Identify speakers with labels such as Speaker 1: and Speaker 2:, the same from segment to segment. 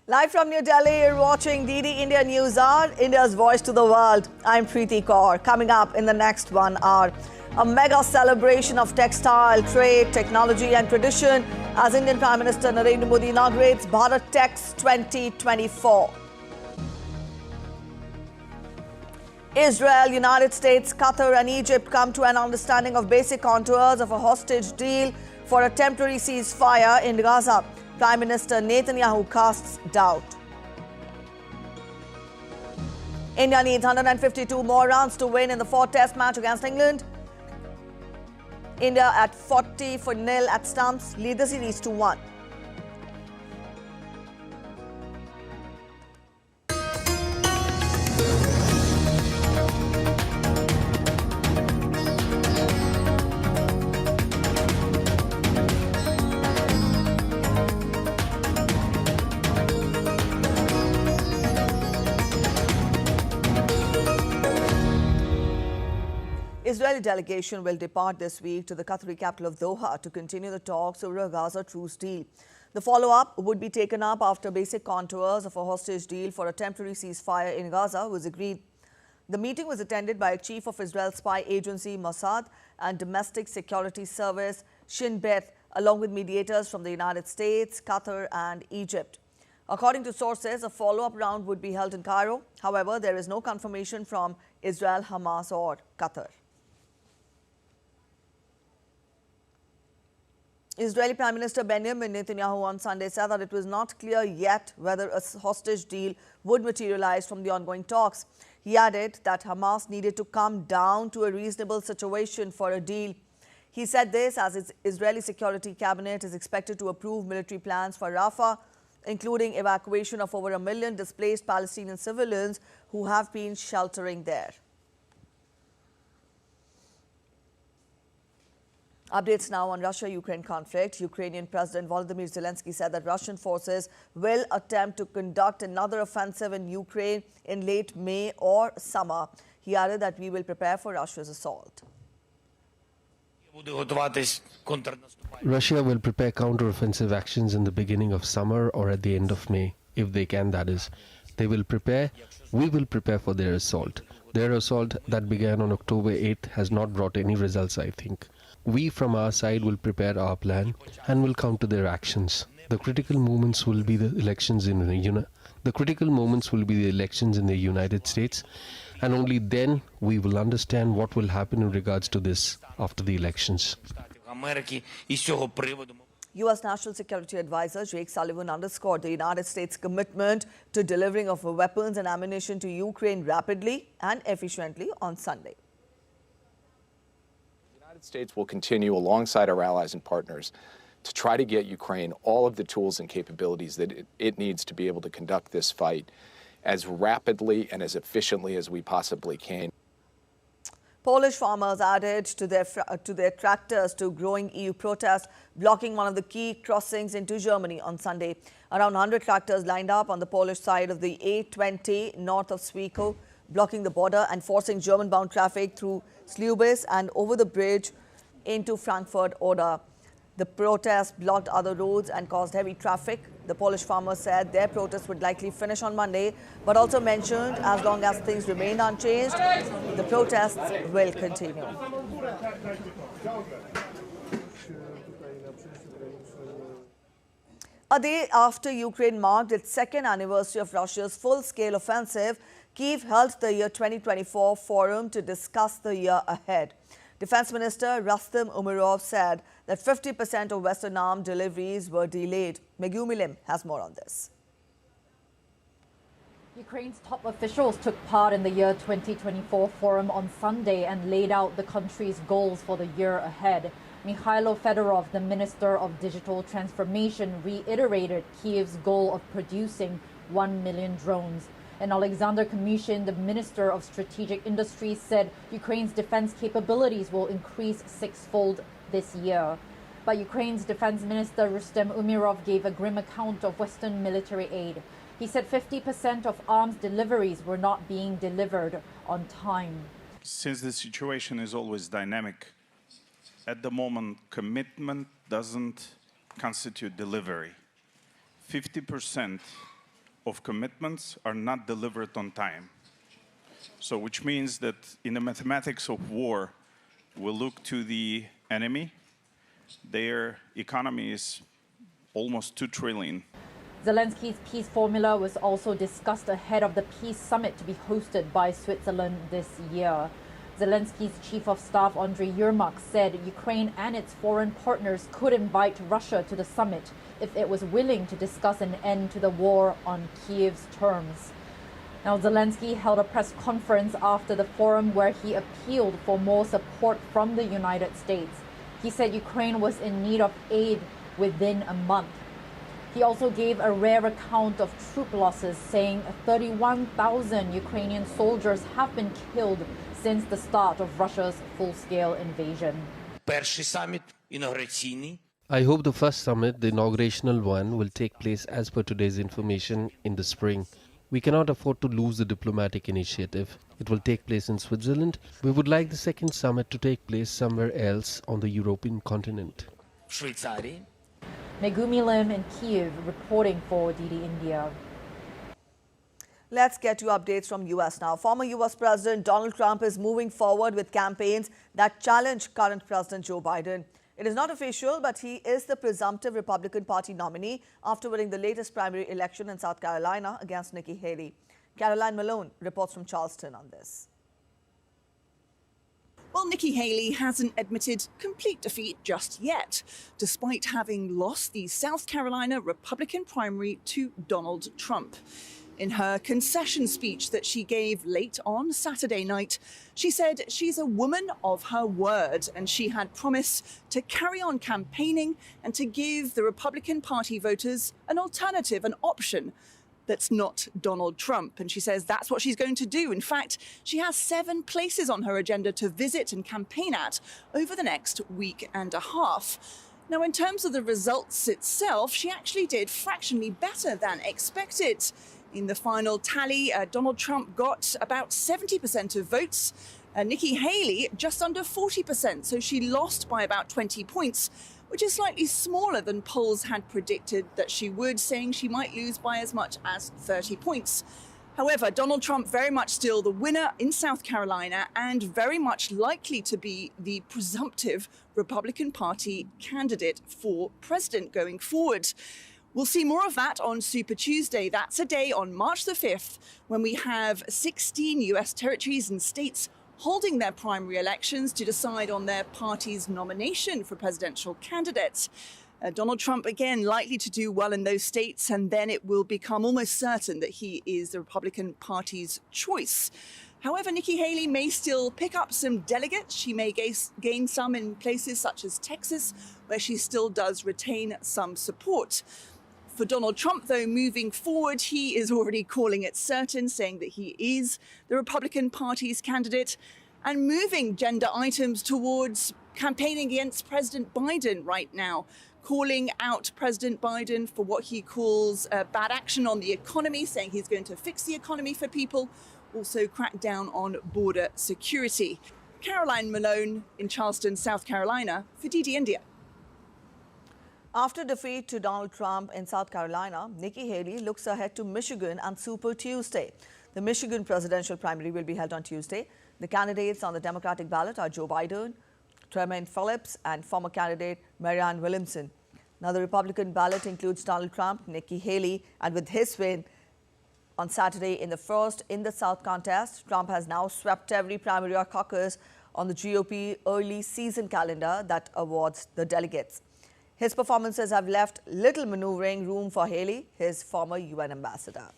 Speaker 1: Live from New Delhi, you're watching DD India News Hour, India's voice to the world. I'm Preeti Kaur. Coming up in the next 1 hour, a mega celebration of textile, trade, technology and tradition as Indian Prime Minister Narendra Modi inaugurates Bharat Tex 2024. Israel, United States, Qatar and Egypt come to an understanding of basic contours of a hostage deal for a temporary ceasefire in Gaza. Prime Minister Netanyahu casts doubt. India needs 152 more runs to win in the 4th Test match against England. India at 40-0 at stumps, lead the series 2-1. Israeli delegation will depart this week to the Qatari capital of Doha to continue the talks over a Gaza truce deal. The follow-up would be taken up after basic contours of a hostage deal for a temporary ceasefire in Gaza was agreed. The meeting was attended by chief of Israel's spy agency Mossad and domestic security service Shin Bet, along with mediators from the United States, Qatar and Egypt. According to sources, a follow-up round would be held in Cairo. However, there is no confirmation from Israel, Hamas or Qatar. Israeli Prime Minister Benjamin Netanyahu on Sunday said that it was not clear yet whether a hostage deal would materialize from the ongoing talks. He added that Hamas needed to come down to a reasonable situation for a deal. He said this as its Israeli Security Cabinet is expected to approve military plans for Rafah, including evacuation of over 1 million displaced Palestinian civilians who have been sheltering there. Updates now on Russia-Ukraine conflict. Ukrainian President Volodymyr Zelensky said that Russian forces will attempt to conduct another offensive in Ukraine in late May or summer. He added that we will prepare for Russia's assault.
Speaker 2: Russia will prepare counter-offensive actions in the beginning of summer or at the end of May, if they can, that is. They will prepare, we will prepare for their assault. Their assault that began on October 8th has not brought any results, I think. We from our side will prepare our plan and will counter their actions. The critical moments will be the elections in the United States, and only then we will understand what will happen in regards to this after the elections.
Speaker 1: U.S. National Security Advisor Jake Sullivan underscored the United States' commitment to delivering of weapons and ammunition to Ukraine rapidly and efficiently on Sunday.
Speaker 3: The United States will continue alongside our allies and partners to try to get Ukraine all of the tools and capabilities that it needs to be able to conduct this fight as rapidly and as efficiently as we possibly can.
Speaker 1: Polish farmers added to their tractors to growing EU protests, blocking one of the key crossings into Germany on Sunday. Around 100 tractors lined up on the Polish side of the A20 north of Swieko, blocking the border and forcing German-bound traffic through Slubice and over the bridge into Frankfurt-Oder. The protests blocked other roads and caused heavy traffic. The Polish farmers said their protest would likely finish on Monday, but also mentioned as long as things remain unchanged, the protests will continue. A day after Ukraine marked its second anniversary of Russia's full-scale offensive, Kyiv held the year 2024 forum to discuss the year ahead. Defense Minister Rustem Umerov said that 50% of Western arms deliveries were delayed. Meghu Milim has more on this.
Speaker 4: Ukraine's top officials took part in the year 2024 forum on Sunday and laid out the country's goals for the year ahead. Mikhailo Fedorov, the Minister of Digital Transformation, reiterated Kyiv's goal of producing 1 million drones. And Alexander Kamyshin, the Minister of Strategic Industries, said Ukraine's defense capabilities will increase sixfold this year. But Ukraine's Defense Minister Rustem Umerov gave a grim account of Western military aid. He said 50% of arms deliveries were not being delivered on time.
Speaker 5: Since the situation is always dynamic, at the moment, commitment doesn't constitute delivery. 50% of commitments are not delivered on time. So which means that in the mathematics of war, we look to the enemy. Their economy is almost 2 trillion.
Speaker 4: Zelensky's peace formula was also discussed ahead of the peace summit to be hosted by Switzerland this year. Zelensky's chief of staff, Andriy Yermak, said Ukraine and its foreign partners could invite Russia to the summit if it was willing to discuss an end to the war on Kiev's terms. Now, Zelensky held a press conference after the forum where he appealed for more support from the United States. He said Ukraine was in need of aid within a month. He also gave a rare account of troop losses, saying 31,000 Ukrainian soldiers have been killed since the start of Russia's full-scale invasion.
Speaker 6: Перший саміт інаугураційний.
Speaker 2: I hope the first summit, the inaugurational one, will take place as per today's information in the spring. We cannot afford to lose the diplomatic initiative. It will take place in Switzerland. We would like the second summit to take place somewhere else on the European continent.
Speaker 6: В Швейцарії.
Speaker 4: Megumi Lim in Kiev reporting for DD India.
Speaker 1: Let's get you updates from US now. Former US President Donald Trump is moving forward with campaigns that challenge current President Joe Biden. It is not official, but he is the presumptive Republican Party nominee after winning the latest primary election in South Carolina against Nikki Haley. Caroline Malone reports from Charleston on this.
Speaker 7: Well, Nikki Haley hasn't admitted complete defeat just yet, despite having lost the South Carolina Republican primary to Donald Trump. In her concession speech that she gave late on Saturday night, she said she's a woman of her word and she had promised to carry on campaigning and to give the Republican Party voters an alternative, an option that's not Donald Trump. And she says that's what she's going to do. In fact, she has 7 places on her agenda to visit and campaign at over the next week and a half. Now, in terms of the results itself, she actually did fractionally better than expected. In the final tally, Donald Trump got about 70% of votes. Nikki Haley just under 40%, so she lost by about 20 points, which is slightly smaller than polls had predicted that she would, saying she might lose by as much as 30 points. However, Donald Trump very much still the winner in South Carolina and very much likely to be the presumptive Republican Party candidate for president going forward. We'll see more of that on Super Tuesday. That's a day on March the 5th when we have 16 US territories and states holding their primary elections to decide on their party's nomination for presidential candidates. Donald Trump, again, likely to do well in those states, and then it will become almost certain that he is the Republican Party's choice. However, Nikki Haley may still pick up some delegates. She may gain some in places such as Texas, where she still does retain some support. For Donald Trump, though, moving forward, he is already calling it certain, saying that he is the Republican Party's candidate and moving gender items towards campaigning against President Biden right now, calling out President Biden for what he calls bad action on the economy, saying he's going to fix the economy for people, also crack down on border security. Caroline Malone in Charleston, South Carolina for DD India.
Speaker 1: After defeat to Donald Trump in South Carolina, Nikki Haley looks ahead to Michigan and Super Tuesday. The Michigan presidential primary will be held on Tuesday. The candidates on the Democratic ballot are Joe Biden, Tremaine Phillips, and former candidate Marianne Williamson. Now, the Republican ballot includes Donald Trump, Nikki Haley, and with his win on Saturday in the first in the South contest, Trump has now swept every primary or caucus on the GOP early season calendar that awards the delegates. His performances have left little maneuvering room for Haley, his former UN ambassador.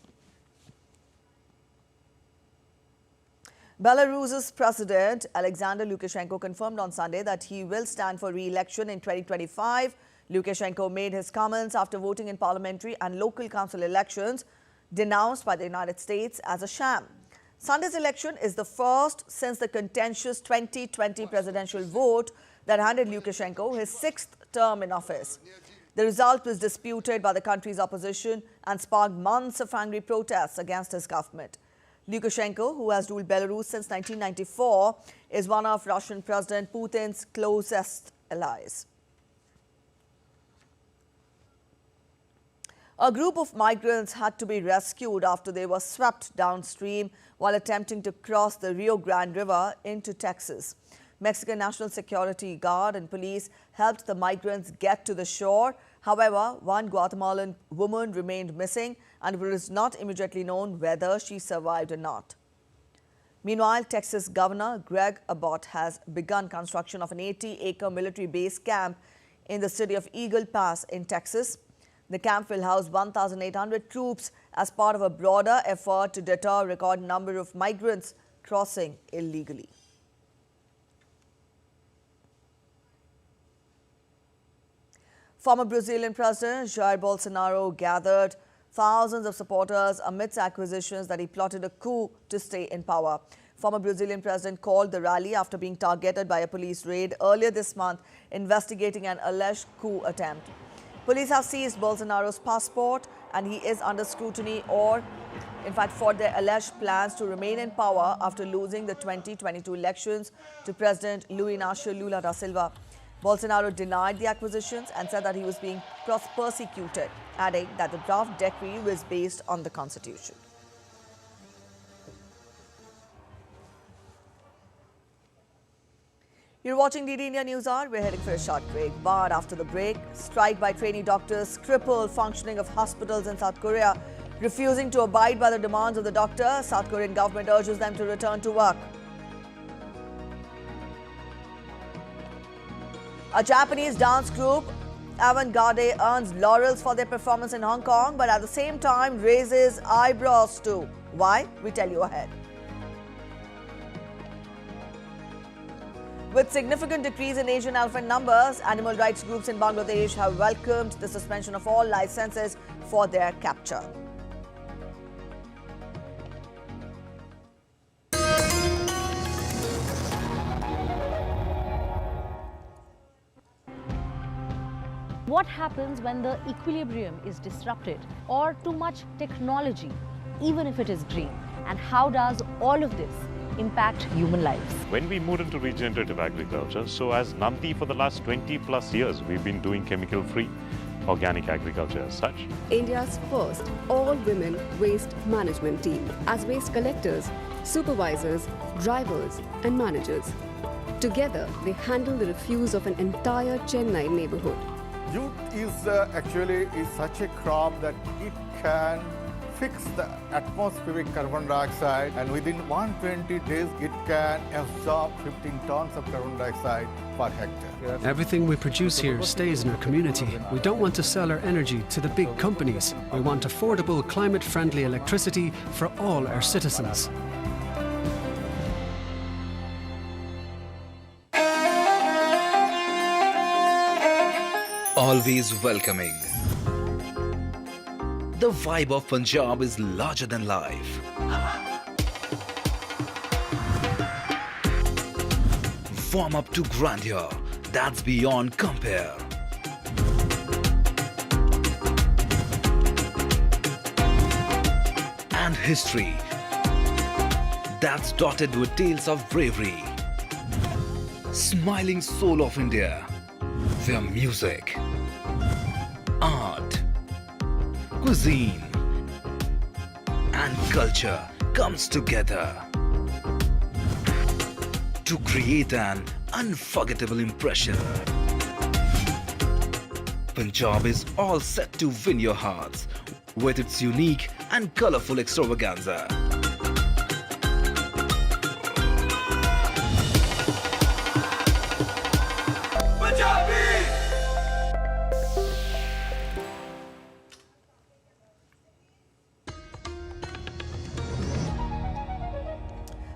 Speaker 1: Belarus's President Alexander Lukashenko confirmed on Sunday that he will stand for re-election in 2025. Lukashenko made his comments after voting in parliamentary and local council elections denounced by the United States as a sham. Sunday's election is the first since the contentious 2020 presidential vote that handed Lukashenko his 6th term in office. The result was disputed by the country's opposition and sparked months of angry protests against his government. Lukashenko, who has ruled Belarus since 1994, is one of Russian President Putin's closest allies. A group of migrants had to be rescued after they were swept downstream while attempting to cross the Rio Grande River into Texas. Mexican National Security Guard and police helped the migrants get to the shore. However, one Guatemalan woman remained missing and it is not immediately known whether she survived or not. Meanwhile, Texas Governor Greg Abbott has begun construction of an 80-acre military base camp in the city of Eagle Pass in Texas. The camp will house 1,800 troops as part of a broader effort to deter a record number of migrants crossing illegally. Former Brazilian President Jair Bolsonaro gathered thousands of supporters amidst accusations that he plotted a coup to stay in power. Former Brazilian president called the rally after being targeted by a police raid earlier this month investigating an alleged coup attempt. Police have seized Bolsonaro's passport and he is under scrutiny for their alleged plans to remain in power after losing the 2022 elections to President Luiz Inácio Lula da Silva. Bolsonaro denied the accusations and said that he was being persecuted, adding that the draft decree was based on the constitution. You're watching DD India News Hour. We're heading for a short break. But after the break, strike by trainee doctors cripple functioning of hospitals in South Korea. Refusing to abide by the demands of the doctors, South Korean government urges them to return to work. A Japanese dance group, Avant-Garde, earns laurels for their performance in Hong Kong, but at the same time raises eyebrows too. Why? We tell you ahead. With significant decrease in Asian elephant numbers, animal rights groups in Bangladesh have welcomed the suspension of all licenses for their capture.
Speaker 8: What happens when the equilibrium is disrupted or too much technology, even if it is green? And how does all of this impact human lives?
Speaker 9: When we moved into regenerative agriculture, so as Nanti for the last 20 plus years, we've been doing chemical-free organic agriculture as such.
Speaker 10: India's first all-women waste management team as waste collectors, supervisors, drivers and managers. Together, they handle the refuse of an entire Chennai neighborhood.
Speaker 11: Jute is actually such a crop that it can fix the atmospheric carbon dioxide, and within 120 days it can absorb 15 tons of carbon dioxide per hectare.
Speaker 12: Everything we produce here stays in our community. We don't want to sell our energy to the big companies. We want affordable, climate-friendly electricity for all our citizens.
Speaker 13: Always welcoming. The vibe of Punjab is larger than life. Warm up to grandeur that's beyond compare. And history that's dotted with tales of bravery. Smiling soul of India, where music, art, cuisine and culture comes together to create an unforgettable impression. Punjab is all set to win your hearts with its unique and colorful extravaganza.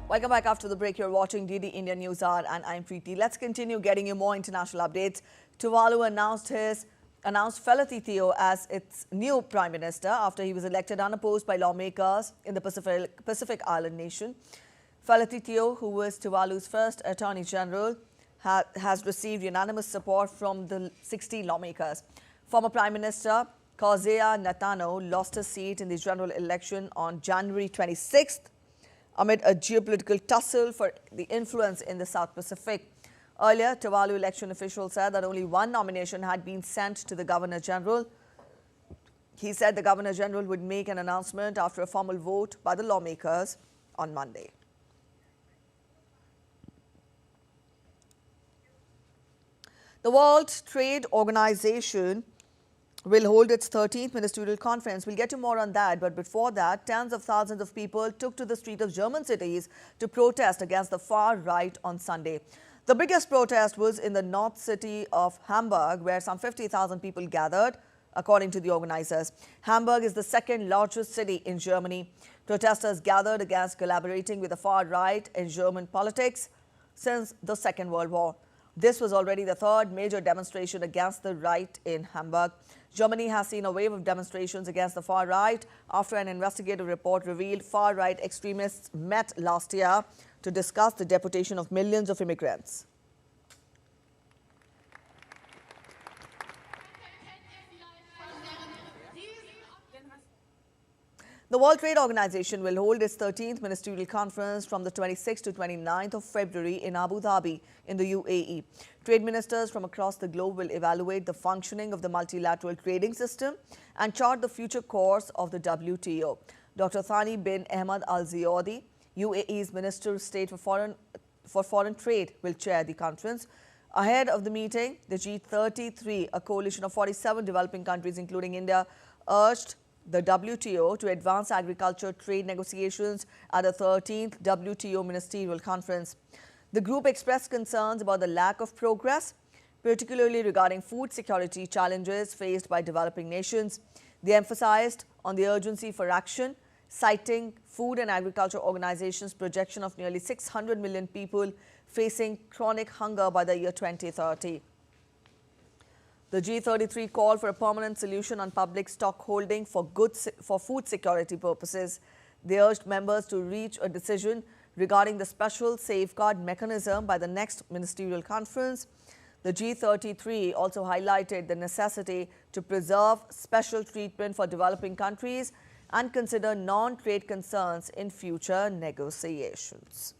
Speaker 1: Welcome back after the break. You're watching DD India News Hour and I'm Preeti. Let's continue getting you more international updates. Tuvalu announced Felipe Theo as its new Prime Minister after he was elected unopposed by lawmakers in the Pacific Island nation. Felipe Theo, who was Tuvalu's first Attorney General, has received unanimous support from the 60 lawmakers. Former Prime Minister Kausea Natano lost his seat in the general election on January 26th. Amid a geopolitical tussle for the influence in the South Pacific. Earlier, Tuvalu election officials said that only one nomination had been sent to the Governor General He said the Governor General would make an announcement after a formal vote by the lawmakers on Monday. The World Trade Organization will hold its 13th ministerial conference. We'll get to more on that, but before that, tens of thousands of people took to the streets of German cities to protest against the far right on Sunday. The biggest protest was in the north city of Hamburg, where some 50,000 people gathered, according to the organizers. Hamburg is the second largest city in Germany. Protesters gathered against collaborating with the far right in German politics since the Second World War. This was already the third major demonstration against the right in Hamburg. Germany has seen a wave of demonstrations against the far right after an investigative report revealed far-right extremists met last year to discuss the deportation of millions of immigrants. The World Trade Organization will hold its 13th ministerial conference from the 26th to 29th of February in Abu Dhabi in the UAE. Trade ministers from across the globe will evaluate the functioning of the multilateral trading system and chart the future course of the WTO. Dr. Thani bin Ahmed Al Ziyaudi, UAE's Minister of State for Foreign Trade, will chair the conference. Ahead of the meeting, the G33, a coalition of 47 developing countries including India, urged the WTO to advance agriculture trade negotiations at the 13th WTO Ministerial Conference. The group expressed concerns about the lack of progress, particularly regarding food security challenges faced by developing nations. They emphasized on the urgency for action, citing Food and Agriculture Organization's projection of nearly 600 million people facing chronic hunger by the year 2030. The G33 called for a permanent solution on public stock holding for food security purposes. They urged members to reach a decision regarding the special safeguard mechanism by the next ministerial conference. The G33 also highlighted the necessity to preserve special treatment for developing countries and consider non-trade concerns in future negotiations.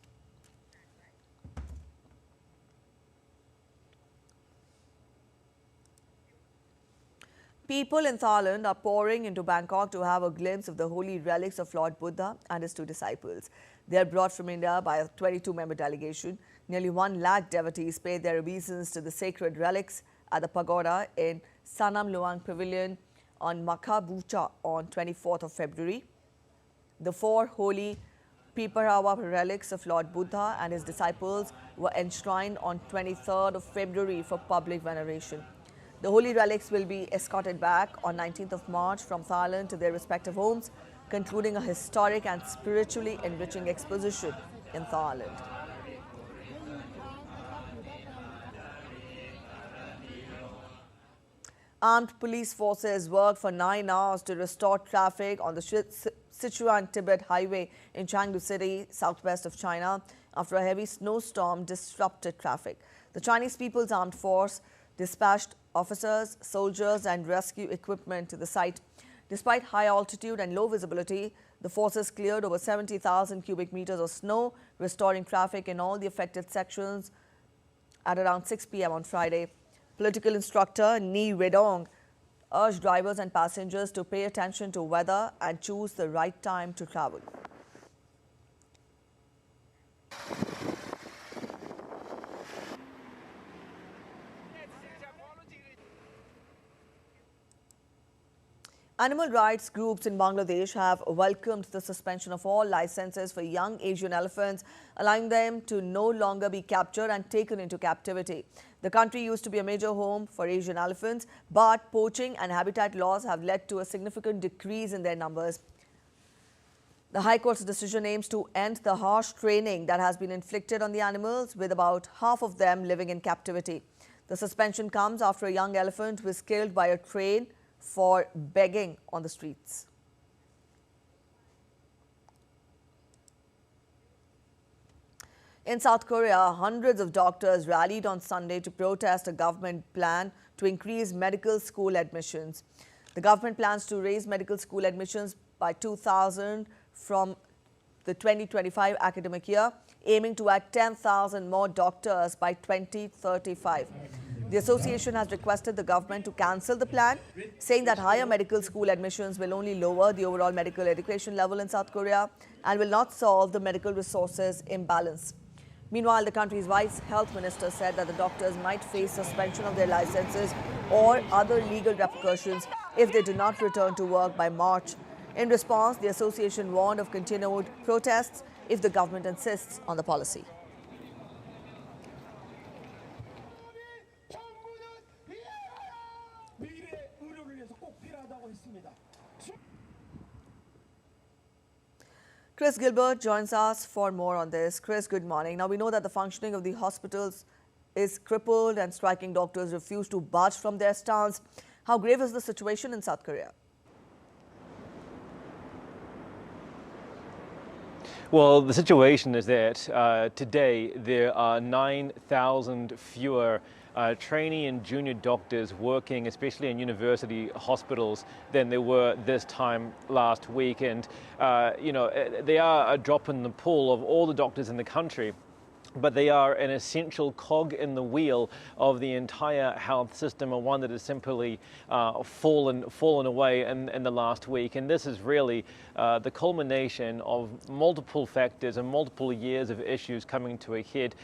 Speaker 1: People in Thailand are pouring into Bangkok to have a glimpse of the holy relics of Lord Buddha and his two disciples. They are brought from India by a 22-member delegation. Nearly 1 lakh devotees paid their obeisance to the sacred relics at the pagoda in Sanam Luang Pavilion on Makha Bucha on 24th of February. The 4 holy Piparawa relics of Lord Buddha and his disciples were enshrined on 23rd of February for public veneration. The holy relics will be escorted back on 19th of March from Thailand to their respective homes, concluding a historic and spiritually enriching exposition in Thailand. Armed police forces worked for 9 hours to restore traffic on the Sichuan-Tibet highway in Chengdu City, southwest of China, after a heavy snowstorm disrupted traffic. The Chinese People's Armed Force dispatched officers, soldiers and rescue equipment to the site. Despite high altitude and low visibility, the forces cleared over 70,000 cubic meters of snow, restoring traffic in all the affected sections at around 6 p.m. on Friday. Political instructor Ni Wedong urged drivers and passengers to pay attention to weather and choose the right time to travel. Animal rights groups in Bangladesh have welcomed the suspension of all licenses for young Asian elephants, allowing them to no longer be captured and taken into captivity. The country used to be a major home for Asian elephants, but poaching and habitat laws have led to a significant decrease in their numbers. The High Court's decision aims to end the harsh training that has been inflicted on the animals, with about half of them living in captivity. The suspension comes after a young elephant was killed by a train for begging on the streets. In South Korea, hundreds of doctors rallied on Sunday to protest a government plan to increase medical school admissions. The government plans to raise medical school admissions by 2,000 from the 2025 academic year, aiming to add 10,000 more doctors by 2035. The association has requested the government to cancel the plan, saying that higher medical school admissions will only lower the overall medical education level in South Korea and will not solve the medical resources imbalance. Meanwhile, the country's vice health minister said that the doctors might face suspension of their licenses or other legal repercussions if they do not return to work by March. In response, the association warned of continued protests if the government insists on the policy. Chris Gilbert joins us for more on this. Chris, good morning. Now, we know that the functioning of the hospitals is crippled and striking doctors refuse to budge from their stance. How grave is the situation in South Korea?
Speaker 14: Well, the situation is that today there are 9,000 fewer trainee and junior doctors working, especially in university hospitals, than there were this time last week. And, they are a drop in the pool of all the doctors in the country, but they are an essential cog in the wheel of the entire health system, and one that has simply fallen away in the last week. And this is really the culmination of multiple factors and multiple years of issues coming to a head.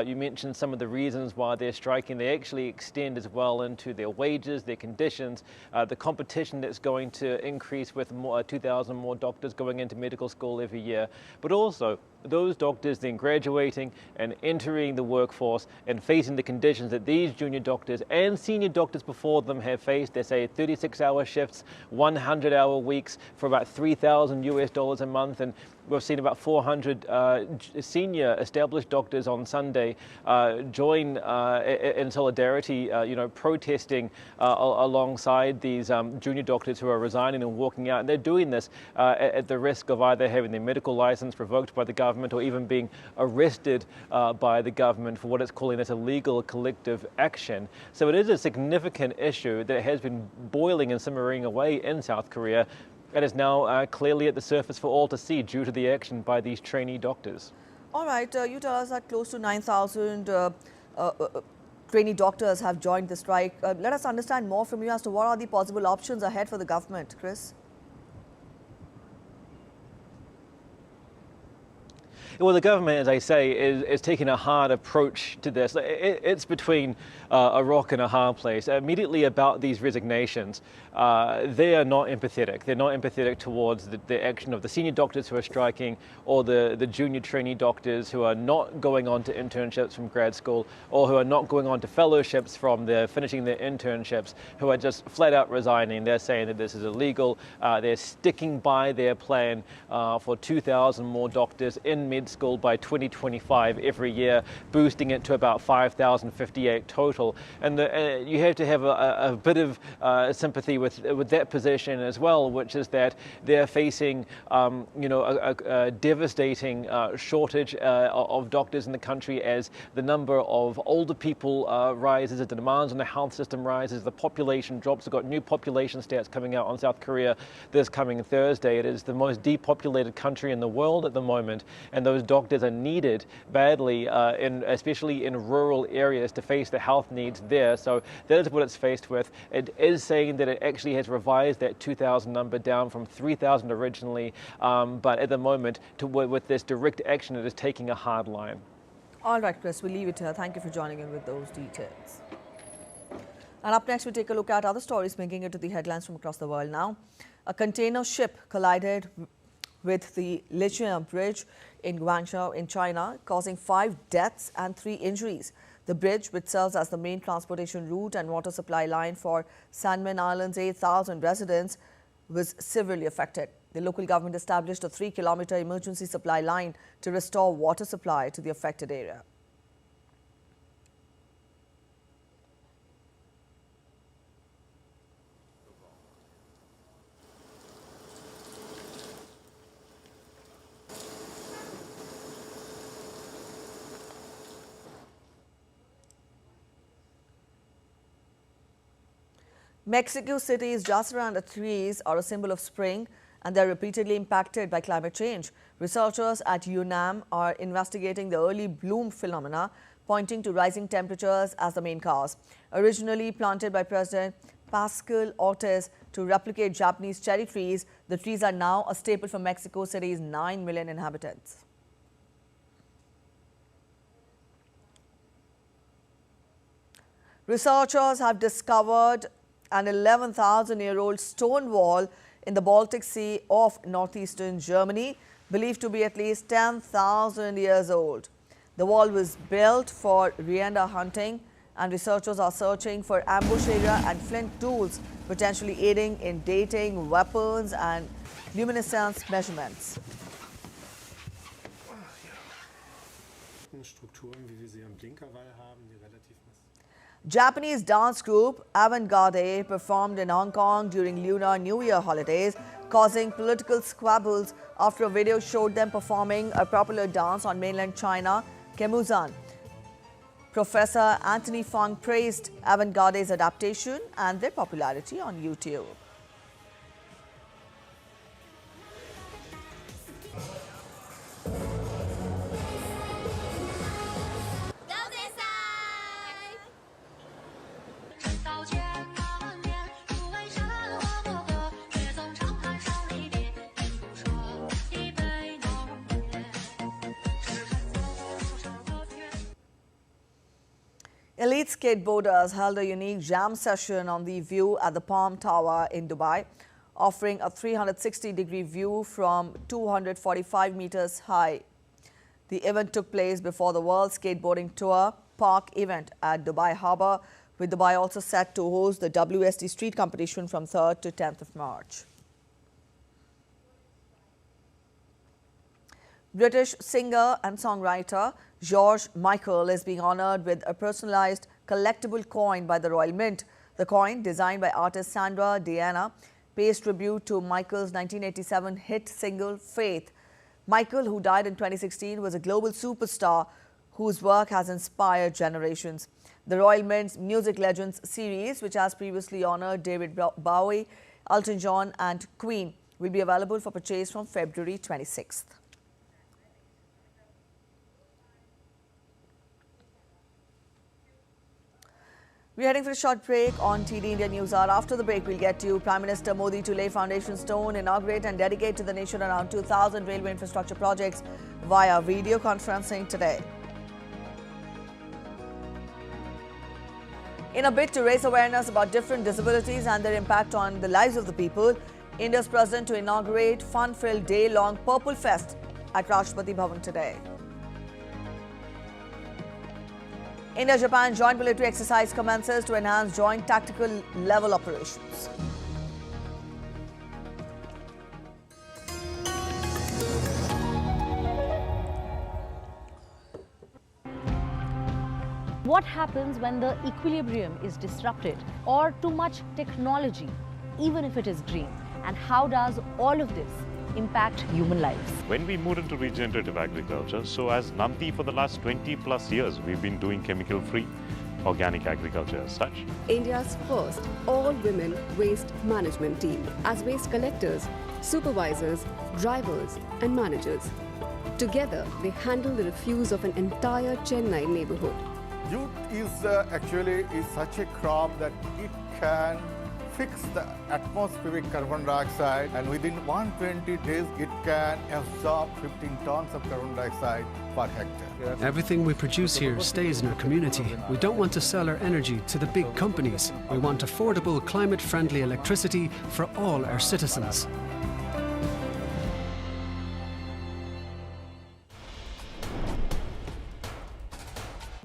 Speaker 14: You mentioned some of the reasons why they're striking. They actually extend as well into their wages, their conditions, the competition that's going to increase with 2,000 more doctors going into medical school every year, but also those doctors then graduating and entering the workforce and facing the conditions that these junior doctors and senior doctors before them have faced. They say 36-hour shifts, 100-hour weeks for about $3,000 a month, and we've seen about 400 senior established doctors on Sunday join in solidarity, protesting alongside these junior doctors who are resigning and walking out. And they're doing this at the risk of either having their medical license revoked by the government or even being arrested by the government for what it's calling this illegal collective action. So it is a significant issue that has been boiling and simmering away in South Korea. It is now clearly at the surface for all to see due to the action by these trainee doctors.
Speaker 1: All right, you tell us that close to 9,000 trainee doctors have joined the strike. Let us understand more from you as to what are the possible options ahead for the government, Chris.
Speaker 14: Well, the government, as I say, is taking a hard approach to this. It's between a rock and a hard place. Immediately about these resignations, they are not empathetic. They're not empathetic towards the action of the senior doctors who are striking or the junior trainee doctors who are not going on to internships from grad school or who are not going on to fellowships from finishing their internships, who are just flat out resigning. They're saying that this is illegal. They're sticking by their plan for 2,000 more doctors in med school by 2025 every year, boosting it to about 5,058 total. And you have to have a bit of sympathy with that position as well, which is that they're facing, a devastating shortage of doctors in the country as the number of older people rises, as the demands on the health system rises, the population drops. We've got new population stats coming out on South Korea this coming Thursday. It is the most depopulated country in the world at the moment, and those doctors are needed badly, especially in rural areas, to face the health needs there. So that is what it's faced with. It is saying that it actually has revised that 2,000 number down from 3,000 originally, but at the moment, with this direct action, it is taking a hard line.
Speaker 1: All right, Chris, we'll leave it here. Thank you for joining in with those details. And up next, we take a look at other stories making it to the headlines from across the world now. A container ship collided with the Lijiang Bridge in Guangzhou in China, causing 5 deaths and 3 injuries. The bridge, which serves as the main transportation route and water supply line for Sanmen Island's 8,000 residents, was severely affected. The local government established a 3-kilometer emergency supply line to restore water supply to the affected area. Mexico City's jacaranda trees are a symbol of spring, and they're repeatedly impacted by climate change. Researchers at UNAM are investigating the early bloom phenomena pointing to rising temperatures as the main cause. Originally planted by President Pascal Ortiz to replicate Japanese cherry trees, the trees are now a staple for Mexico City's 9 million inhabitants. Researchers have discovered an 11,000-year-old stone wall in the Baltic Sea off northeastern Germany, believed to be at least 10,000 years old. The wall was built for reindeer hunting, and researchers are searching for ambush area and flint tools, potentially aiding in dating weapons and luminescence measurements. Japanese dance group Avant-Garde performed in Hong Kong during Lunar New Year holidays, causing political squabbles after a video showed them performing a popular dance on mainland China, Kemuzan. Professor Anthony Fung praised Avant-Garde's adaptation and their popularity on YouTube. Elite skateboarders held a unique jam session on the view at the Palm Tower in Dubai, offering a 360-degree view from 245 meters high. The event took place before the World Skateboarding Tour Park event at Dubai Harbour, with Dubai also set to host the WST Street Competition from 3rd to 10th of March. British singer and songwriter George Michael is being honoured with a personalised collectible coin by the Royal Mint. The coin, designed by artist Sandra Diana, pays tribute to Michael's 1987 hit single Faith. Michael, who died in 2016, was a global superstar whose work has inspired generations. The Royal Mint's Music Legends series, which has previously honoured David Bowie, Elton John and Queen, will be available for purchase from February 26th. We're heading for a short break on TD India News Hour. After the break, we'll get to Prime Minister Modi to lay foundation stone, inaugurate and dedicate to the nation around 2,000 railway infrastructure projects via video conferencing today. In a bid to raise awareness about different disabilities and their impact on the lives of the people, India's president to inaugurate fun-filled day-long Purple Fest at Rashtrapati Bhavan today. India-Japan joint military exercise commences to enhance joint tactical level operations.
Speaker 8: What happens when the equilibrium is disrupted or too much technology, even if it is green? And how does all of this impact human lives?
Speaker 9: When we moved into regenerative agriculture, so as Nanti for the last 20 plus years, we've been doing chemical-free organic agriculture as such.
Speaker 10: India's first all-women waste management team as waste collectors, supervisors, drivers and managers. Together, they handle the refuse of an entire Chennai neighborhood.
Speaker 11: Jute is actually such a crop that it can fix the atmospheric carbon dioxide, and within 120 days it can absorb 15 tons of carbon dioxide per hectare.
Speaker 12: Everything we produce here stays in our community. We don't want to sell our energy to the big companies. We want affordable, climate-friendly electricity for all our citizens.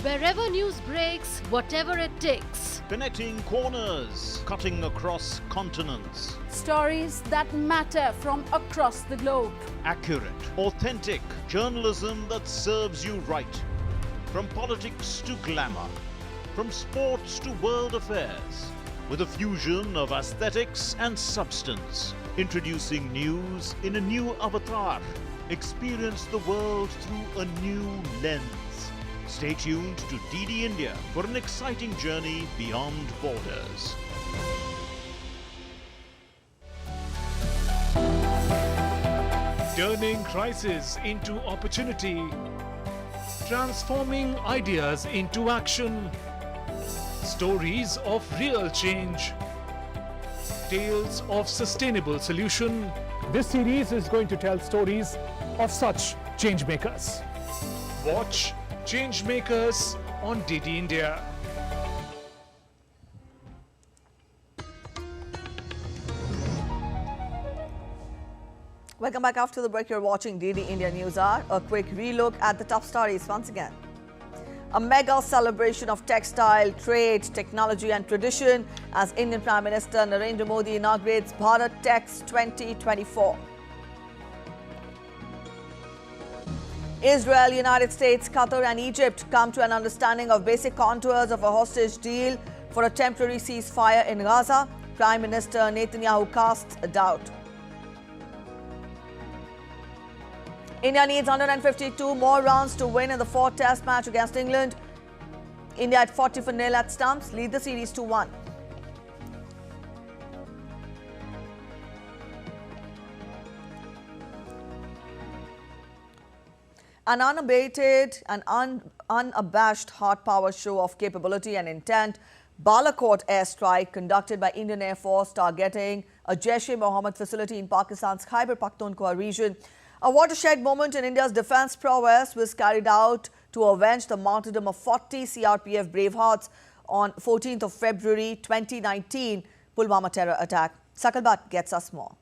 Speaker 15: Wherever news breaks, whatever it takes.
Speaker 16: Connecting corners, cutting across continents.
Speaker 15: Stories that matter from across the globe.
Speaker 16: Accurate, authentic journalism that serves you right. From politics to glamour, from sports to world affairs, with a fusion of aesthetics and substance. Introducing news in a new avatar. Experience the world through a new lens. Stay tuned to DD India for an exciting journey beyond borders.
Speaker 17: Turning crisis into opportunity. transforming ideas into action. Stories of real change. Tales of sustainable solution. This series is going to tell stories of such changemakers. Watch Changemakers on DD India.
Speaker 1: Welcome back after the break. You're watching DD India News Hour. A quick relook at the top stories once again. A mega celebration of textile, trade, technology and tradition as Indian Prime Minister Narendra Modi inaugurates Bharat Tex 2024. Israel, United States, Qatar and Egypt come to an understanding of basic contours of a hostage deal for a temporary ceasefire in Gaza. Prime Minister Netanyahu casts a doubt. India needs 152 more runs to win in the fourth test match against England. India at 40-0 at stumps, lead the series 2-1. An unabated and unabashed hard power show of capability and intent, Balakot airstrike conducted by Indian Air Force targeting a Jaish-e-Mohammed facility in Pakistan's Khyber Pakhtunkhwa region. A watershed moment in India's defence prowess was carried out to avenge the martyrdom of 40 CRPF bravehearts on 14th of February 2019 Pulwama terror attack. Sakalbat gets us more.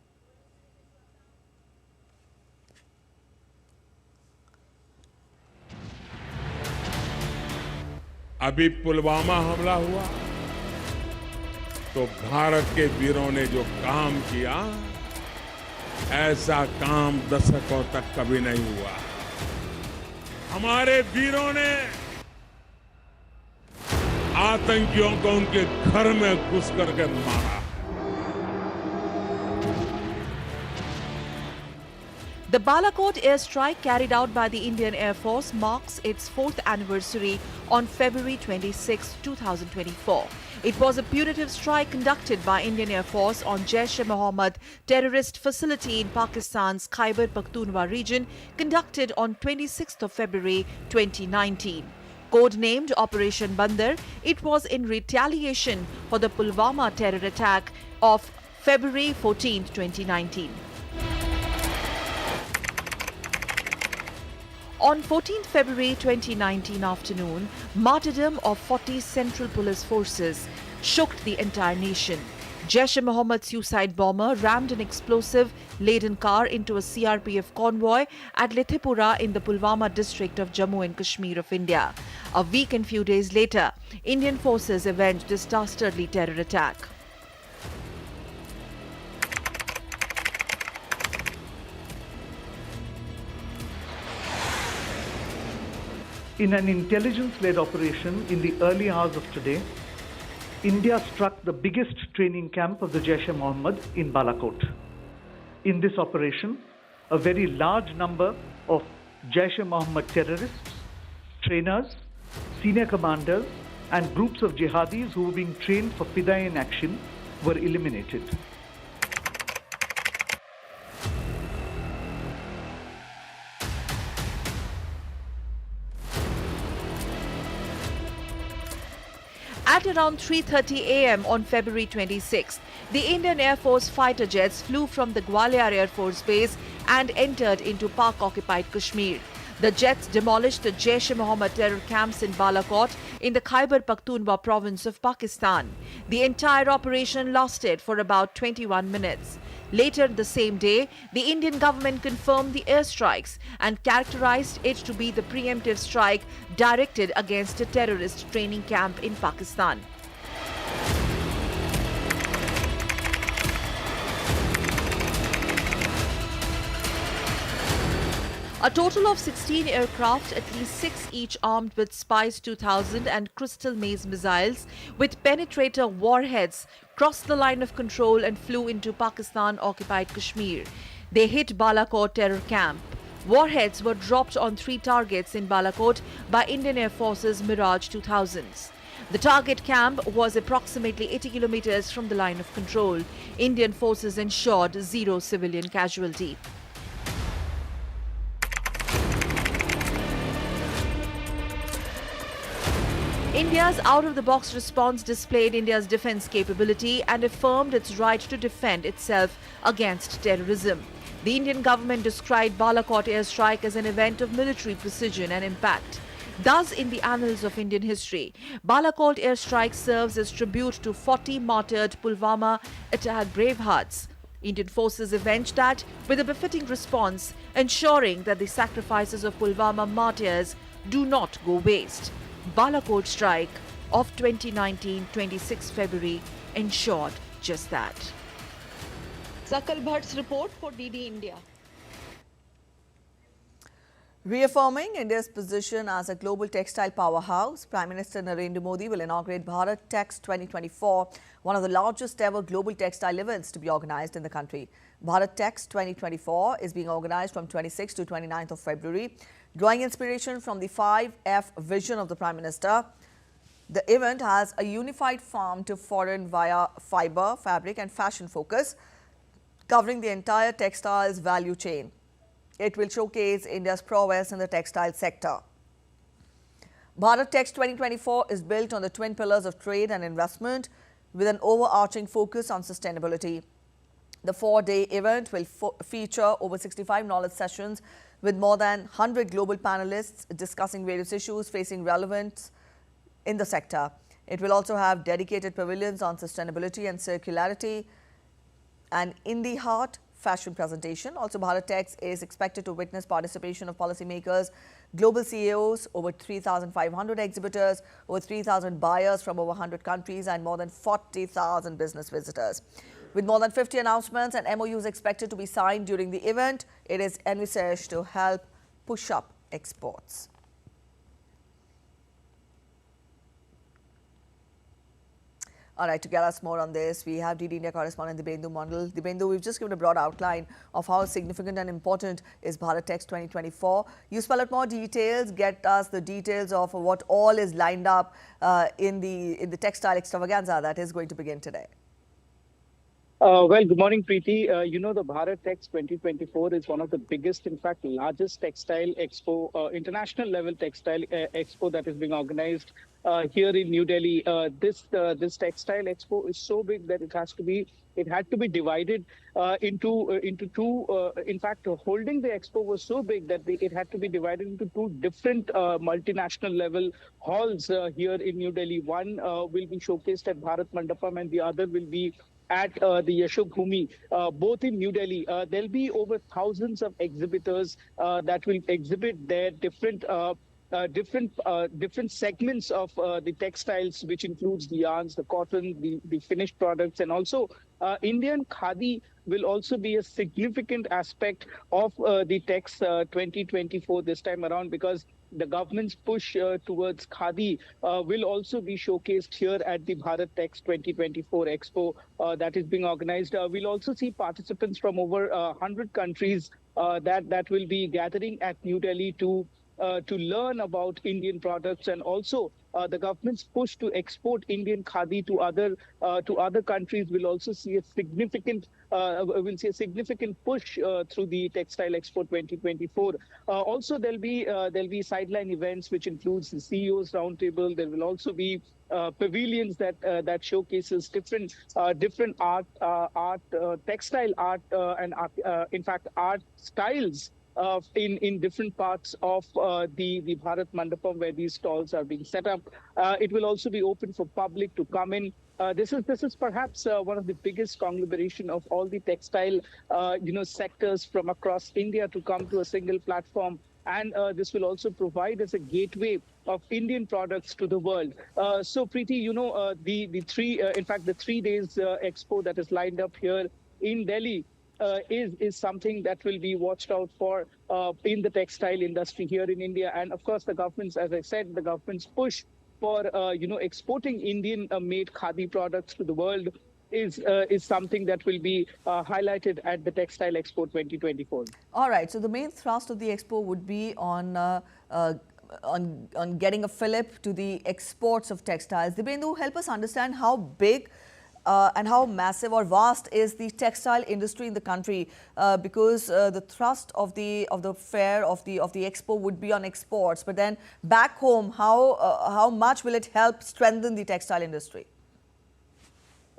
Speaker 18: अभी पुलवामा हमला हुआ तो भारत के वीरों ने जो काम किया ऐसा काम दशकों तक कभी नहीं हुआ। हमारे वीरों ने आतंकियों को उनके घर में घुस करके मारा।
Speaker 19: The Balakot airstrike carried out by the Indian Air Force marks its 4th anniversary on February 26, 2024. It was a punitive strike conducted by Indian Air Force on Jaish-e-Mohammed terrorist facility in Pakistan's Khyber Pakhtunkhwa region, conducted on 26th of February 2019. Codenamed Operation Bandar, it was in retaliation for the Pulwama terror attack of February 14, 2019. On 14th February 2019 afternoon, martyrdom of 40 Central Police forces shook the entire nation. Jaish-e-Mohammed suicide bomber rammed an explosive-laden car into a CRPF convoy at Lithipura in the Pulwama district of Jammu and Kashmir of India. A week and few days later, Indian forces avenged this dastardly terror attack.
Speaker 20: In an intelligence-led operation in the early hours of today, India struck the biggest training camp of the Jaish-e-Mohammed in Balakot. In this operation, a very large number of Jaish-e-Mohammed terrorists, trainers, senior commanders and groups of jihadis who were being trained for Fidaiin action were eliminated.
Speaker 19: At around 3:30 a.m. on February 26th, the Indian Air Force fighter jets flew from the Gwalior Air Force Base and entered into Pak-occupied Kashmir. The jets demolished the Jaish-e-Mohammed terror camps in Balakot in the Khyber Pakhtunkhwa province of Pakistan. The entire operation lasted for about 21 minutes. Later the same day, the Indian government confirmed the airstrikes and characterized it to be the preemptive strike directed against a terrorist training camp in Pakistan. A total of 16 aircraft, at least 6 each armed with Spice 2000 and Crystal Maze missiles with penetrator warheads, crossed the line of control and flew into Pakistan-occupied Kashmir. They hit Balakot terror camp. Warheads were dropped on 3 targets in Balakot by Indian Air Force's Mirage 2000s. The target camp was approximately 80 kilometers from the line of control. Indian forces ensured 0 civilian casualty. India's out-of-the-box response displayed India's defense capability and affirmed its right to defend itself against terrorism. The Indian government described Balakot airstrike as an event of military precision and impact. Thus, in the annals of Indian history, Balakot airstrike serves as tribute to 40 martyred Pulwama attack bravehearts. Indian forces avenged that with a befitting response, ensuring that the sacrifices of Pulwama martyrs do not go waste. Balakot strike of 2019, 26 February ensured just that.
Speaker 21: Sakal Bhatt's report for DD India.
Speaker 1: Reaffirming India's position as a global textile powerhouse, Prime Minister Narendra Modi will inaugurate Bharat Tex 2024, one of the largest ever global textile events to be organized in the country. Bharat Tex 2024 is being organized from 26th to 29th of February. Drawing inspiration from the 5F vision of the Prime Minister, the event has a unified farm to foreign via fiber, fabric and fashion focus, covering the entire textiles value chain. It will showcase India's prowess in the textile sector. Bharat Tex 2024 is built on the twin pillars of trade and investment with an overarching focus on sustainability. The 4-day event will feature over 65 knowledge sessions with more than 100 global panelists discussing various issues facing relevance in the sector. It will also have dedicated pavilions on sustainability and circularity, and in the heart fashion presentation. Also, Bharat Tex is expected to witness participation of policymakers, global CEOs, over 3,500 exhibitors, over 3,000 buyers from over 100 countries and more than 40,000 business visitors. With more than 50 announcements and MOUs expected to be signed during the event, it is envisaged to help push up exports. All right, to get us more on this, we have DD India correspondent Dibendu Mondal. Dibendu, we've just given a broad outline of how significant and important is Bharat Tex 2024. You spell out more details, get us the details of what all is lined up in the textile extravaganza that is going to begin today.
Speaker 22: Well, good morning, Preeti. You know, the Bharat Tex 2024 is one of the biggest, in fact, largest textile expo, international level textile expo that is being organized here in New Delhi. This textile expo is so big that it had to be divided into two. In fact, holding the expo was so big that it had to be divided into two different multinational level halls here in New Delhi. One will be showcased at Bharat Mandapam and the other will be at the Yashok Bhumi, both in New Delhi. There'll be over thousands of exhibitors that will exhibit their different segments of the textiles, which includes the yarns, the cotton, the finished products, and also Indian khadi will also be a significant aspect of the Tex 2024 this time around, because the government's push towards khadi will also be showcased here at the Bharat Tex 2024 Expo that is being organized. We'll also see participants from over 100 countries that will be gathering at New Delhi to learn about Indian products, and also the government's push to export Indian khadi to other countries will also see a significant push through the Textile Expo 2024. Also, there'll be sideline events which includes the CEOs roundtable. There will also be pavilions that showcases different art, textile art, and in fact art styles in different parts of the Bharat Mandapam where these stalls are being set up. It will also be open for public to come in. This is perhaps one of the biggest conglomeration of all the textile sectors from across India to come to a single platform. And this will also provide as a gateway of Indian products to the world. So, Preeti, the 3 days expo that is lined up here in Delhi is something that will be watched out for in the textile industry here in India. And of course, the government's, as I said, the government's push for exporting Indian-made khadi products to the world is something that will be highlighted at the Textile Expo 2024.
Speaker 1: All right. So the main thrust of the expo would be on getting a fillip to the exports of textiles. Dibendu, help us understand how big and how massive or vast is the textile industry in the country, because the thrust of the fair of the expo would be on exports. But then back home, how much will it help strengthen the textile industry?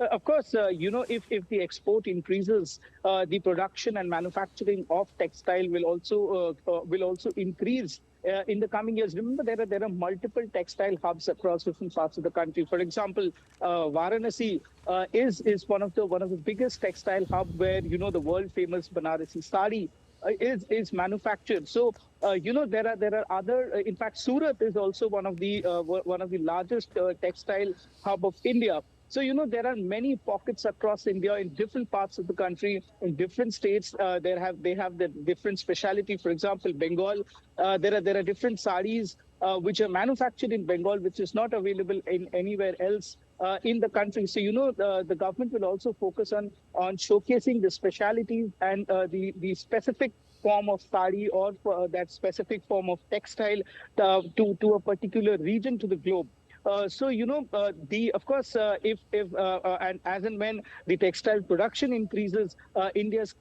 Speaker 22: Of course, if the export increases, the production and manufacturing of textile will also increase in the coming years. Remember, there are multiple textile hubs across different parts of the country. For example, Varanasi is one of the biggest textile hub where the world famous Banarasi sari is manufactured. So there are other. In fact, Surat is also one of the largest textile hub of India. So, there are many pockets across India in different parts of the country, in different states. They have the different speciality. For example, Bengal, there are different saris which are manufactured in Bengal, which is not available in anywhere else in the country. So, the government will also focus on showcasing the specialities and the specific form of sari or that specific form of textile to a particular region to the globe. Of course, if and as and when the textile production increases, India's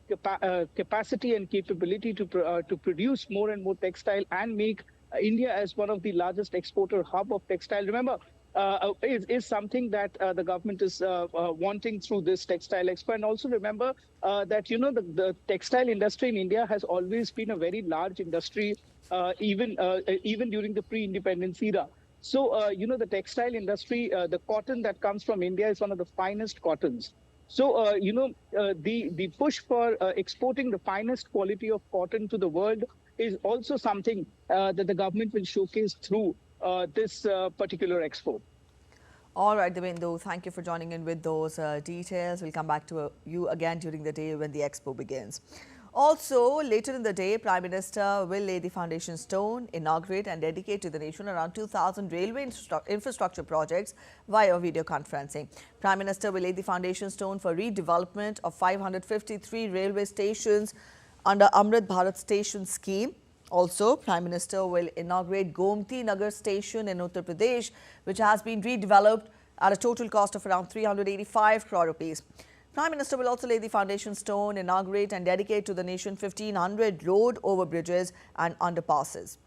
Speaker 22: capacity and capability to produce more and more textile and make India as one of the largest exporter hub of textile. Remember, is something that the government is wanting through this textile expo. And also remember that the textile industry in India has always been a very large industry, even during the pre-independence era. So, the textile industry, the cotton that comes from India is one of the finest cottons. So, the push for exporting the finest quality of cotton to the world is also something that the government will showcase through this particular expo.
Speaker 1: All right, Devendu, thank you for joining in with those details. We'll come back to you again during the day when the expo begins. Also, later in the day, Prime Minister will lay the foundation stone, inaugurate and dedicate to the nation around 2,000 railway infrastructure projects via video conferencing. Prime Minister will lay the foundation stone for redevelopment of 553 railway stations under Amrit Bharat Station scheme. Also, Prime Minister will inaugurate Gomti Nagar Station in Uttar Pradesh, which has been redeveloped at a total cost of around 385 crore rupees. Prime Minister will also lay the foundation stone, inaugurate and dedicate to the nation 1,500 road overbridges and underpasses.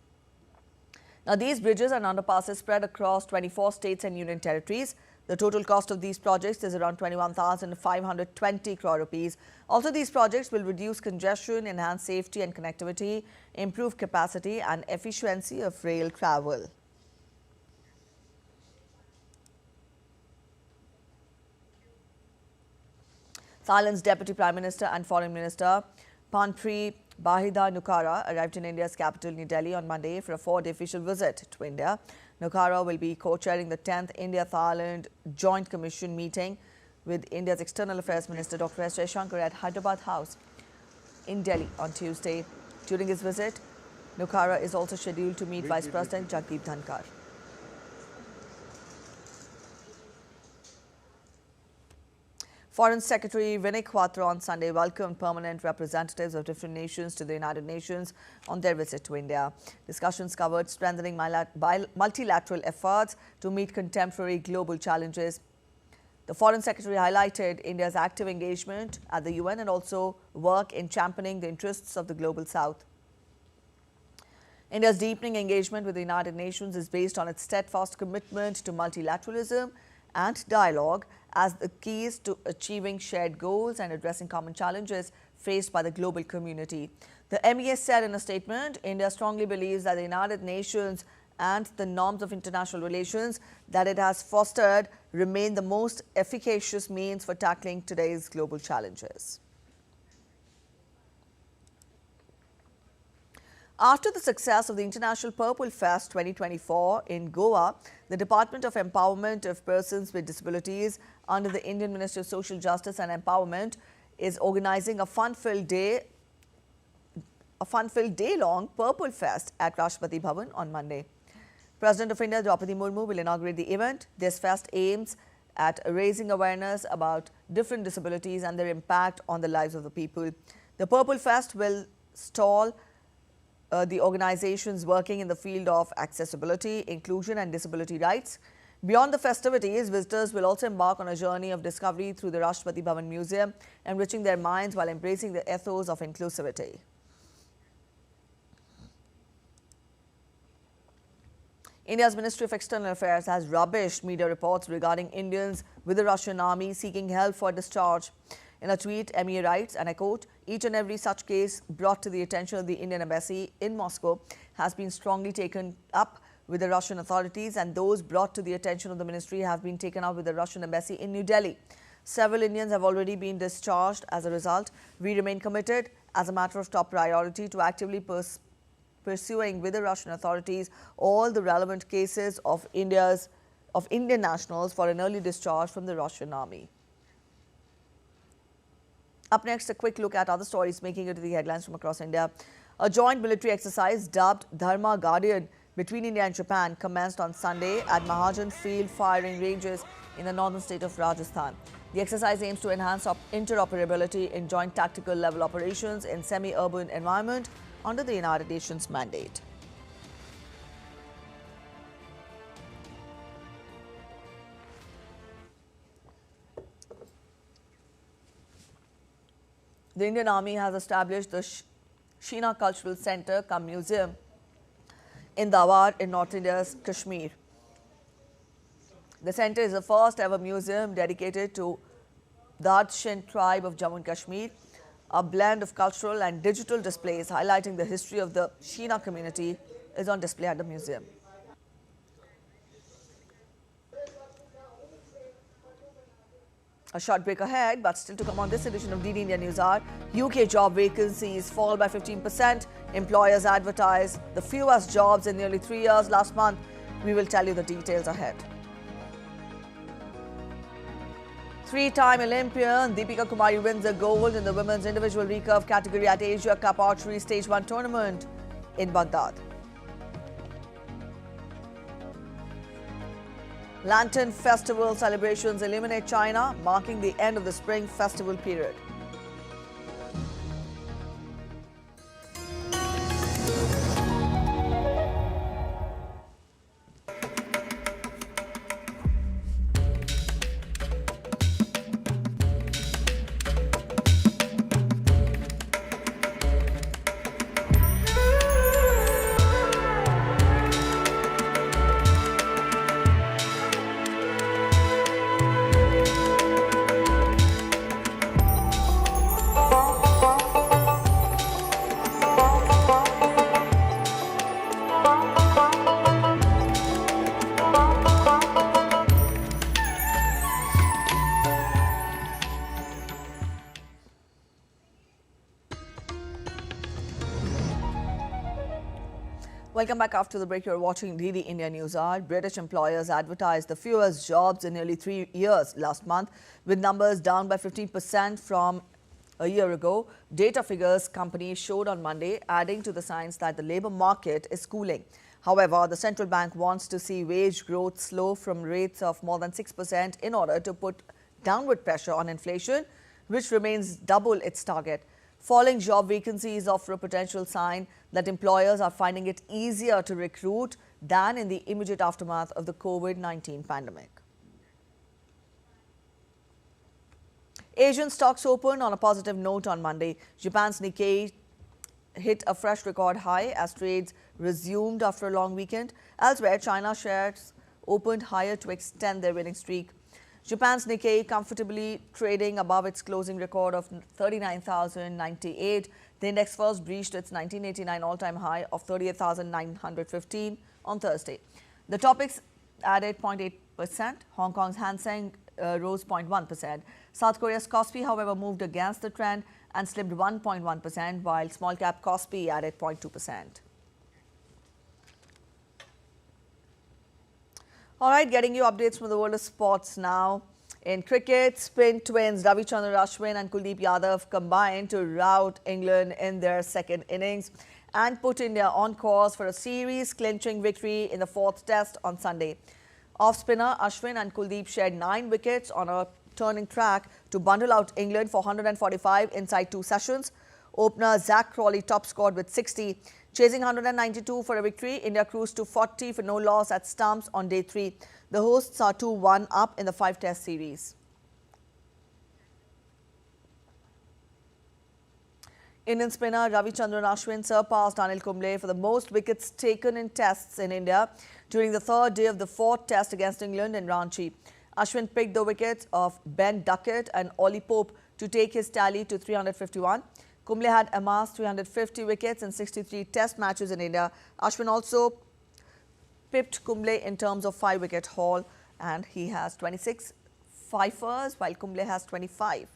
Speaker 1: Now, these bridges and underpasses spread across 24 states and union territories. The total cost of these projects is around 21,520 crore rupees. Also, these projects will reduce congestion, enhance safety and connectivity, improve capacity and efficiency of rail travel. Thailand's Deputy Prime Minister and Foreign Minister Panpri Bahida Nukara arrived in India's capital New Delhi on Monday for a 4-day official visit to India. Nukara will be co-chairing the 10th India-Thailand Joint Commission meeting with India's External Affairs Minister Dr. S. Jaishankar at Hyderabad House in Delhi on Tuesday. During his visit, Nukara is also scheduled to meet Vice President Jagdeep Dhankar. Foreign Secretary Vinay Quatra on Sunday welcomed permanent representatives of different nations to the United Nations on their visit to India. Discussions covered strengthening multilateral efforts to meet contemporary global challenges. The Foreign Secretary highlighted India's active engagement at the UN and also work in championing the interests of the Global South. India's deepening engagement with the United Nations is based on its steadfast commitment to multilateralism and dialogue as the keys to achieving shared goals and addressing common challenges faced by the global community. The MEA said in a statement, India strongly believes that the United Nations and the norms of international relations that it has fostered remain the most efficacious means for tackling today's global challenges. After the success of the International Purple Fest 2024 in Goa, the Department of Empowerment of Persons with Disabilities under the Indian Ministry of Social Justice and Empowerment is organizing a fun-filled day-long Purple Fest at Rashtrapati Bhavan on Monday. President of India, Draupadi Murmu, will inaugurate the event. This fest aims at raising awareness about different disabilities and their impact on the lives of the people. The Purple Fest will stall the organizations working in the field of accessibility, inclusion and disability rights. Beyond the festivities, visitors will also embark on a journey of discovery through the Rashtrapati Bhavan Museum, enriching their minds while embracing the ethos of inclusivity. India's Ministry of External Affairs has rubbished media reports regarding Indians with the Russian army seeking help for discharge. In a tweet, MEA writes, and I quote, "Each and every such case brought to the attention of the Indian Embassy in Moscow has been strongly taken up with the Russian authorities, and those brought to the attention of the ministry have been taken up with the Russian Embassy in New Delhi. Several Indians have already been discharged as a result. We remain committed as a matter of top priority to actively pursuing with the Russian authorities all the relevant cases of Indian nationals for an early discharge from the Russian army." Up next, a quick look at other stories making it to the headlines from across India. A joint military exercise dubbed Dharma Guardian between India and Japan commenced on Sunday at Mahajan Field firing ranges in the northern state of Rajasthan. The exercise aims to enhance interoperability in joint tactical level operations in semi-urban environment under the United Nations mandate. The Indian Army has established the Sheena Cultural Center cum Museum in Dawar in North India's Kashmir. The center is the first ever museum dedicated to Doordarshan tribe of Jammu and Kashmir. A blend of cultural and digital displays highlighting the history of the Sheena community is on display at the museum. A short break ahead, but still to come on this edition of DD India News Hour. UK job vacancies fall by 15%. Employers advertise the fewest jobs in nearly 3 years last month. We will tell you the details ahead. Three-time Olympian Deepika Kumari wins a gold in the women's individual recurve category at Asia Cup Archery Stage 1 tournament in Baghdad. Lantern Festival celebrations eliminate China, marking the end of the Spring Festival period. Welcome back. After the break, you're watching DD India News Hour. British employers advertised the fewest jobs in nearly 3 years last month, with numbers down by 15% from a year ago. Data figures companies showed on Monday, adding to the signs that the labour market is cooling. However, the central bank wants to see wage growth slow from rates of more than 6% in order to put downward pressure on inflation, which remains double its target. Falling job vacancies offer a potential sign that employers are finding it easier to recruit than in the immediate aftermath of the COVID-19 pandemic. Asian stocks opened on a positive note on Monday. Japan's Nikkei hit a fresh record high as trades resumed after a long weekend. Elsewhere, China shares opened higher to extend their winning streak. Japan's Nikkei comfortably trading above its closing record of 39,098. The index first breached its 1989 all-time high of 38,915 on Thursday. The Topix added 0.8%. Hong Kong's Hang Seng rose 0.1%. South Korea's Kospi, however, moved against the trend and slipped 1.1%, while small-cap Kospi added 0.2%. All right, getting you updates from the world of sports now. In cricket, spin twins Ravichandran Ashwin and Kuldeep Yadav combined to rout England in their second innings and put India on course for a series-clinching victory in the fourth test on Sunday. Off-spinner Ashwin and Kuldeep shared 9 wickets on a turning track to bundle out England for 145 inside 2 sessions. Opener Zach Crawley top scored with 60. Chasing 192 for a victory, India cruised to 40 for no loss at stumps on day 3. The hosts are 2-1 up in the 5-test series. Indian spinner Ravichandran Ashwin surpassed Anil Kumble for the most wickets taken in tests in India during the third day of the 4th test against England in Ranchi. Ashwin picked the wickets of Ben Duckett and Ollie Pope to take his tally to 351. Kumble had amassed 350 wickets in 63 test matches in India. Ashwin also pipped Kumble in terms of 5-wicket haul, and he has 26 fifers while Kumble has 25.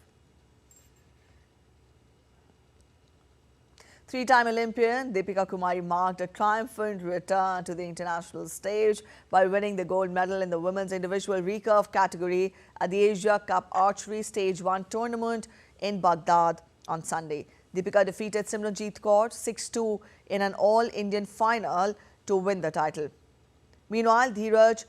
Speaker 1: Three-time Olympian Deepika Kumari marked a triumphant return to the international stage by winning the gold medal in the women's individual recurve category at the Asia Cup Archery Stage 1 tournament in Baghdad on Sunday. Deepika defeated Simranjeet Kaur 6-2 in an all-Indian final to win the title. Meanwhile, Dheeraj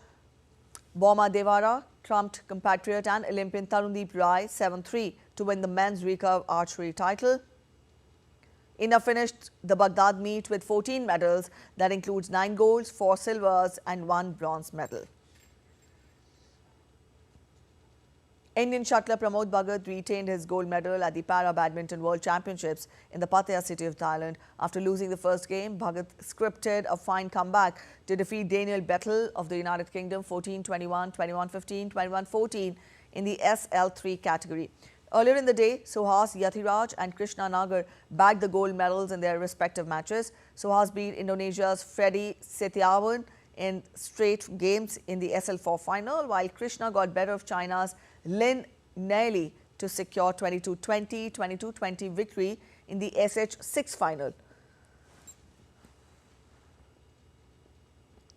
Speaker 1: Bommadewara trumped compatriot and Olympian Tarundeep Rai 7-3 to win the men's recurve archery title. India finished the Baghdad meet with 14 medals. That includes 9 golds, 4 silvers and 1 bronze medal. Indian shuttler Pramod Bhagat retained his gold medal at the Para Badminton World Championships in the Pattaya city of Thailand. After losing the first game, Bhagat scripted a fine comeback to defeat Daniel Bettel of the United Kingdom 14-21, 21-15, 21-14 in the SL3 category. Earlier in the day, Suhas Yathiraj and Krishna Nagar bagged the gold medals in their respective matches. Suhas beat Indonesia's Freddy Setiawan in straight games in the SL4 final, while Krishna got better of China's Lin Naili to secure 22-20, 22-20 victory in the SH6 final.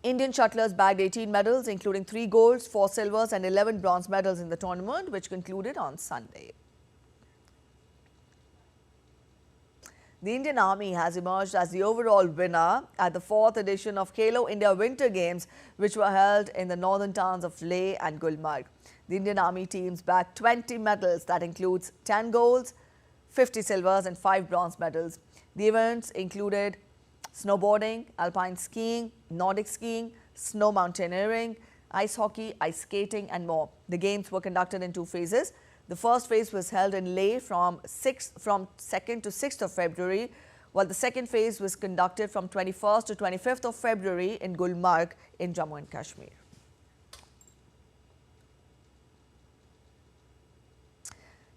Speaker 1: Indian shuttlers bagged 18 medals, including 3 golds, 4 silvers and 11 bronze medals in the tournament, which concluded on Sunday. The Indian Army has emerged as the overall winner at the 4th edition of Khelo India Winter Games, which were held in the northern towns of Leh and Gulmarg. The Indian Army teams bagged 20 medals, that includes 10 golds, 50 silvers and 5 bronze medals. The events included snowboarding, alpine skiing, Nordic skiing, snow mountaineering, ice hockey, ice skating and more. The games were conducted in 2 phases. The first phase was held in Leh from 2nd to 6th of February, while the second phase was conducted from 21st to 25th of February in Gulmarg in Jammu and Kashmir.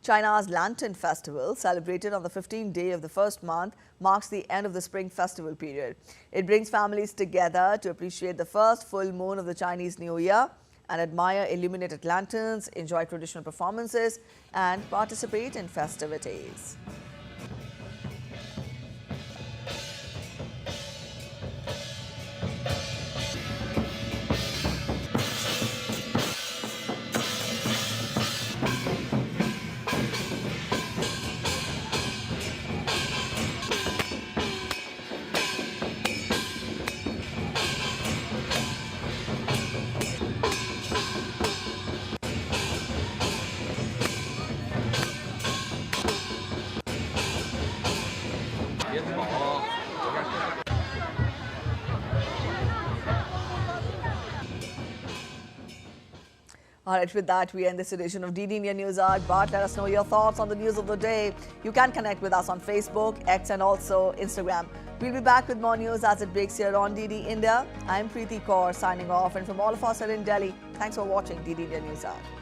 Speaker 1: China's Lantern Festival, celebrated on the 15th day of the first month, marks the end of the spring festival period. It brings families together to appreciate the first full moon of the Chinese New Year and admire illuminated lanterns, enjoy traditional performances and participate in festivities. All right, with that, we end this edition of DD India News Hour. But let us know your thoughts on the news of the day. You can connect with us on Facebook, X and also Instagram. We'll be back with more news as it breaks here on DD India. I'm Preeti Kaur signing off, and from all of us here in Delhi, thanks for watching DD India News Hour.